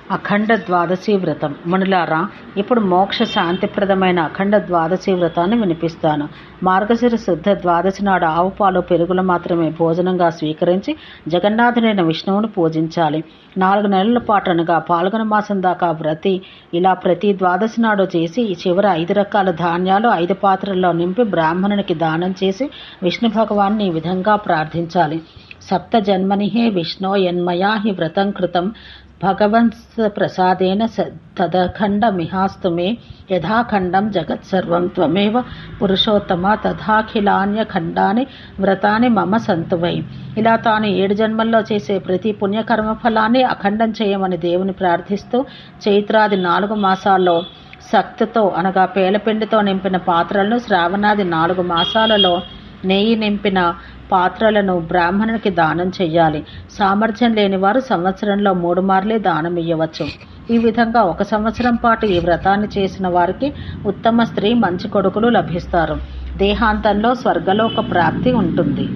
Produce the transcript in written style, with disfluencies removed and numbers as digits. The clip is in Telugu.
అఖండ ద్వాదశి వ్రతం. మునులారా, ఇప్పుడు మోక్ష శాంతిప్రదమైన అఖండ ద్వాదశి వ్రతాన్ని వినిపిస్తాను. మార్గశిర శుద్ధ ద్వాదశి నాడు ఆవు పాలు పెరుగులు మాత్రమే భోజనంగా స్వీకరించి జగన్నాథుడైన విష్ణువును పూజించాలి. 4 నెలల పాటు అనగా పాల్గొన మాసం దాకా ఇలా ప్రతి ద్వాదశి నాడు చేసి చివర 5 రకాల ధాన్యాలు 5 పాత్రల్లో నింపి బ్రాహ్మణునికి దానం చేసి విష్ణు భగవాన్ని ఈ విధంగా ప్రార్థించాలి. సప్త జన్మనిహే విష్ణో యన్మయా హి వ్రతం కృతం భగవన్స్ ప్రసాదేన తదఖండమిహాస్తు మే యథాఖండం జగత్సర్వం త్వమేవ పురుషోత్తమ తథాఖిలాన్య ఖండాని వ్రతాన్ని మమ సంతువై. ఇలా తాను 7 జన్మల్లో చేసే ప్రతి పుణ్యకర్మ ఫలాన్ని అఖండం చేయమని దేవుని ప్రార్థిస్తూ చైత్రాది 4 మాసాల్లో సక్తితో అనగా పేలపిండితో నింపిన పాత్రలను, శ్రావణాది 4 మాసాలలో నెయ్యి నింపిన పాత్రలను బ్రాహ్మణునికి దానం చెయ్యాలి. సామర్థ్యం లేని వారు సంవత్సరంలో 3 మార్లే దానం ఇయ్యవచ్చు. ఈ విధంగా 1 సంవత్సరం పాటు ఈ వ్రతాన్ని చేసిన వారికి ఉత్తమ స్త్రీ, మంచి కొడుకులు లభిస్తారు. దేహాంతంలో స్వర్గలోక ప్రాప్తి ఉంటుంది.